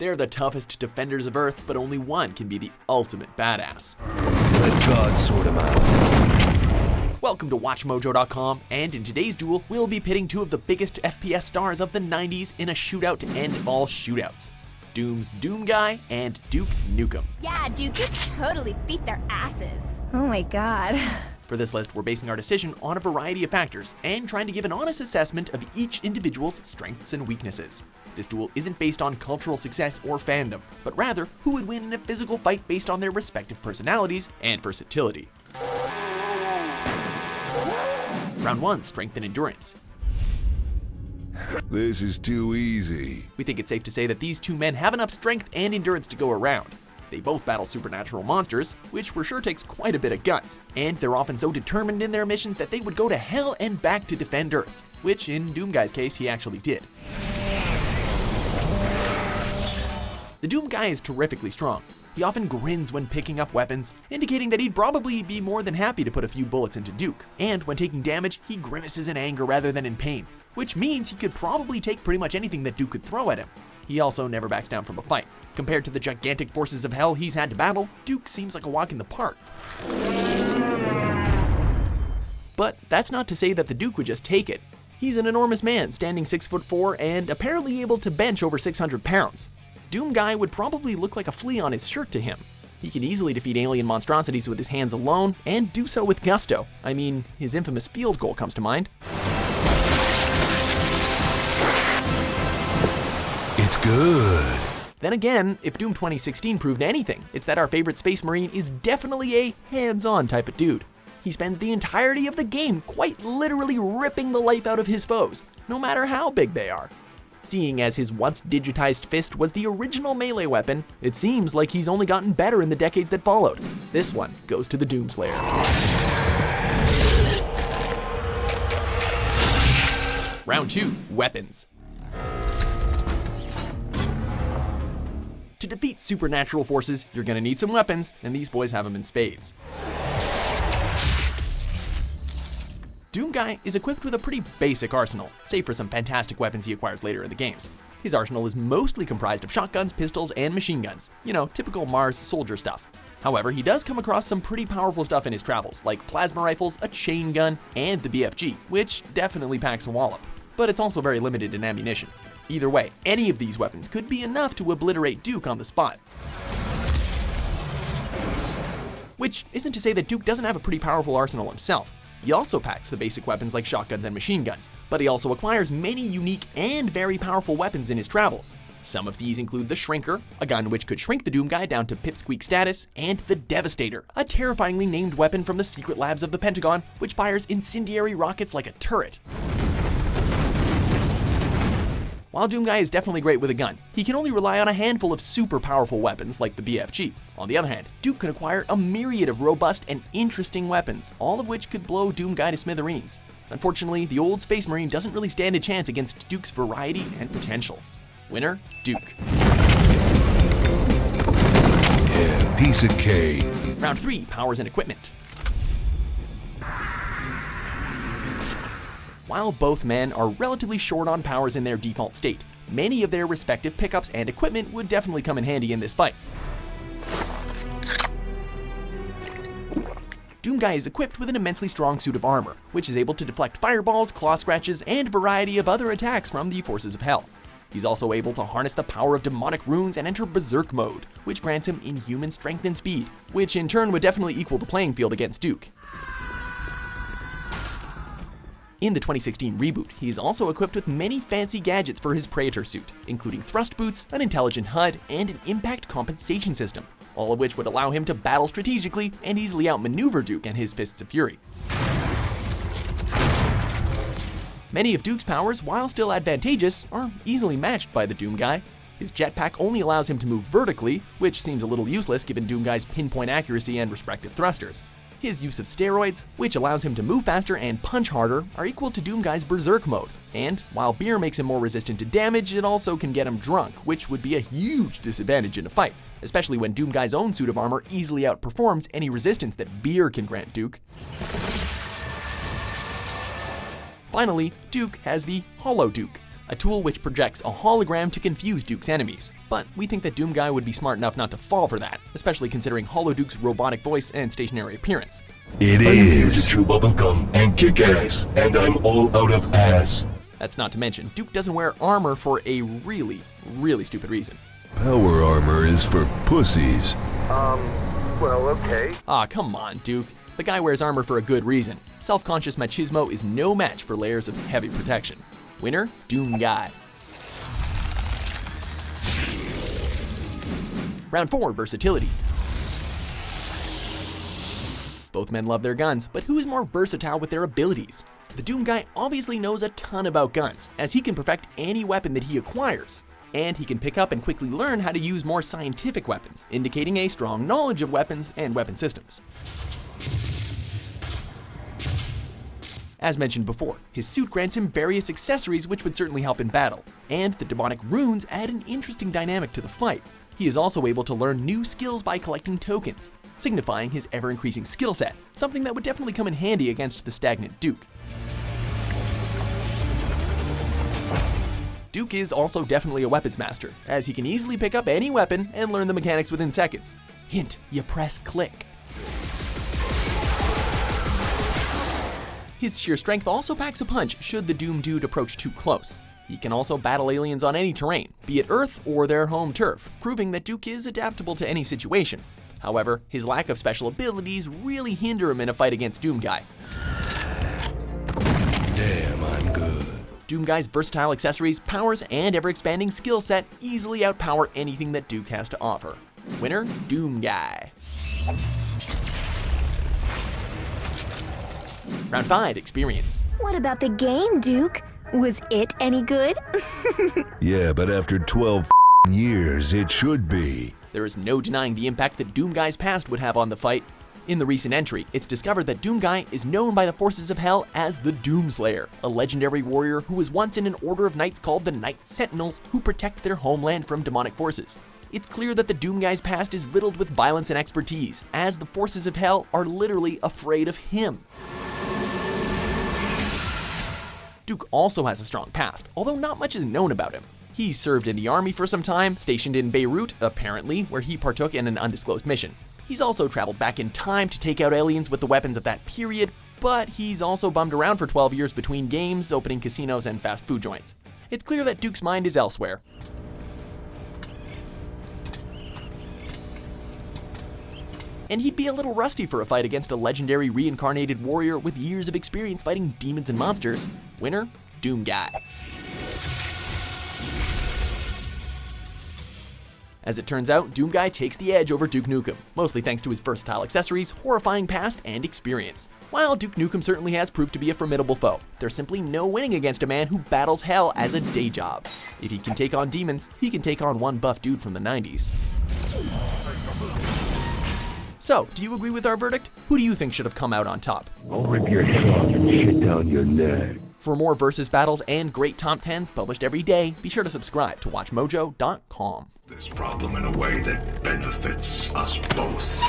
They're the toughest defenders of Earth, but only one can be the ultimate badass. Let God sort him out. Welcome to WatchMojo.com, and in today's duel, we'll be pitting two of the biggest FPS stars of the 90s in a shootout to end all shootouts. Doom's Doomguy and Duke Nukem. Yeah, Duke, you totally beat their asses. Oh my god. For this list, we're basing our decision on a variety of factors and trying to give an honest assessment of each individual's strengths and weaknesses. This duel isn't based on cultural success or fandom, but rather who would win in a physical fight based on their respective personalities and versatility. Round 1, Strength and Endurance. This is too easy. We think it's safe to say that these two men have enough strength and endurance to go around. They both battle supernatural monsters, which for sure takes quite a bit of guts, and they're often so determined in their missions that they would go to hell and back to defend Earth, which in Doomguy's case he actually did. The Doomguy is terrifically strong. He often grins when picking up weapons, indicating that he'd probably be more than happy to put a few bullets into Duke. And when taking damage, he grimaces in anger rather than in pain, which means he could probably take pretty much anything that Duke could throw at him. He also never backs down from a fight. Compared to the gigantic forces of hell he's had to battle, Duke seems like a walk in the park. But that's not to say that the Duke would just take it. He's an enormous man, standing 6'4" and apparently able to bench over 600 pounds. Doomguy would probably look like a flea on his shirt to him. He can easily defeat alien monstrosities with his hands alone, and do so with gusto. I mean, his infamous field goal comes to mind. It's good. Then again, if Doom 2016 proved anything, it's that our favorite Space Marine is definitely a hands-on type of dude. He spends the entirety of the game quite literally ripping the life out of his foes, no matter how big they are. Seeing as his once digitized fist was the original melee weapon, it seems like he's only gotten better in the decades that followed. This one goes to the Doomslayer. Round 2, Weapons. To defeat supernatural forces, you're gonna need some weapons, and these boys have them in spades. Doomguy is equipped with a pretty basic arsenal, save for some fantastic weapons he acquires later in the games. His arsenal is mostly comprised of shotguns, pistols, and machine guns. You know, typical Mars soldier stuff. However, he does come across some pretty powerful stuff in his travels, like plasma rifles, a chain gun, and the BFG, which definitely packs a wallop. But it's also very limited in ammunition. Either way, any of these weapons could be enough to obliterate Duke on the spot. Which isn't to say that Duke doesn't have a pretty powerful arsenal himself. He also packs the basic weapons like shotguns and machine guns, but he also acquires many unique and very powerful weapons in his travels. Some of these include the Shrinker, a gun which could shrink the Doomguy down to pipsqueak status, and the Devastator, a terrifyingly named weapon from the secret labs of the Pentagon, which fires incendiary rockets like a turret. While Doomguy is definitely great with a gun, he can only rely on a handful of super powerful weapons like the BFG. On the other hand, Duke can acquire a myriad of robust and interesting weapons, all of which could blow Doomguy to smithereens. Unfortunately, the old Space Marine doesn't really stand a chance against Duke's variety and potential. Winner, Duke. Yeah, piece of cake. Round 3, Powers and Equipment. While both men are relatively short on powers in their default state, many of their respective pickups and equipment would definitely come in handy in this fight. Doomguy is equipped with an immensely strong suit of armor, which is able to deflect fireballs, claw scratches, and a variety of other attacks from the forces of hell. He's also able to harness the power of demonic runes and enter berserk mode, which grants him inhuman strength and speed, which in turn would definitely equal the playing field against Duke. In the 2016 reboot, he is also equipped with many fancy gadgets for his Praetor suit, including thrust boots, an intelligent HUD, and an impact compensation system, all of which would allow him to battle strategically and easily outmaneuver Duke and his Fists of Fury. Many of Duke's powers, while still advantageous, are easily matched by the Doomguy. His jetpack only allows him to move vertically, which seems a little useless given Doomguy's pinpoint accuracy and respective thrusters. His use of steroids, which allows him to move faster and punch harder, are equal to Doomguy's berserk mode. And while beer makes him more resistant to damage, it also can get him drunk, which would be a huge disadvantage in a fight, especially when Doomguy's own suit of armor easily outperforms any resistance that beer can grant Duke. Finally, Duke has the Hollow Duke, a tool which projects a hologram to confuse Duke's enemies. But we think that Doomguy would be smart enough not to fall for that, especially considering Hollow Duke's robotic voice and stationary appearance. It I'm here to is. chew bubblegum and kick ass, and I'm all out of ass. That's not to mention, Duke doesn't wear armor for a really stupid reason. Power armor is for pussies. Well, okay. Aw, come on, Duke. The guy wears armor for a good reason. Self-conscious machismo is no match for layers of heavy protection. Winner, Doomguy. Round 4, Versatility. Both men love their guns, but who is more versatile with their abilities? The Doomguy obviously knows a ton about guns, as he can perfect any weapon that he acquires. And he can pick up and quickly learn how to use more scientific weapons, indicating a strong knowledge of weapons and weapon systems. As mentioned before, his suit grants him various accessories which would certainly help in battle, and the demonic runes add an interesting dynamic to the fight. He is also able to learn new skills by collecting tokens, signifying his ever-increasing skill set, something that would definitely come in handy against the stagnant Duke. Duke is also definitely a weapons master, as he can easily pick up any weapon and learn the mechanics within seconds. Hint, you press click. His sheer strength also packs a punch should the Doom Dude approach too close. He can also battle aliens on any terrain, be it Earth or their home turf, proving that Duke is adaptable to any situation. However, his lack of special abilities really hinder him in a fight against Doomguy. Damn, I'm good. Doomguy's versatile accessories, powers, and ever-expanding skill set easily outpower anything that Duke has to offer. Winner, Doomguy. Round 5, Experience. What about the game, Duke? Was it any good? Yeah, but after 12 years, it should be. There is no denying the impact that Doomguy's past would have on the fight. In the recent entry, it's discovered that Doomguy is known by the forces of hell as the Doomslayer, a legendary warrior who was once in an order of knights called the Knight Sentinels who protect their homeland from demonic forces. It's clear that the Doomguy's past is riddled with violence and expertise, as the forces of hell are literally afraid of him. Duke also has a strong past, although not much is known about him. He served in the army for some time, stationed in Beirut, apparently, where he partook in an undisclosed mission. He's also traveled back in time to take out aliens with the weapons of that period, but he's also bummed around for 12 years between games, opening casinos, and fast food joints. It's clear that Duke's mind is elsewhere. And he'd be a little rusty for a fight against a legendary reincarnated warrior with years of experience fighting demons and monsters. Winner, Doomguy. As it turns out, Doomguy takes the edge over Duke Nukem, mostly thanks to his versatile accessories, horrifying past, and experience. While Duke Nukem certainly has proved to be a formidable foe, there's simply no winning against a man who battles hell as a day job. If he can take on demons, he can take on one buff dude from the 90s. So, do you agree with our verdict? Who do you think should have come out on top? I'll rip your head off and shit down your neck. For more versus battles and great top 10s published every day, be sure to subscribe to WatchMojo.com. This problem in a way that benefits us both.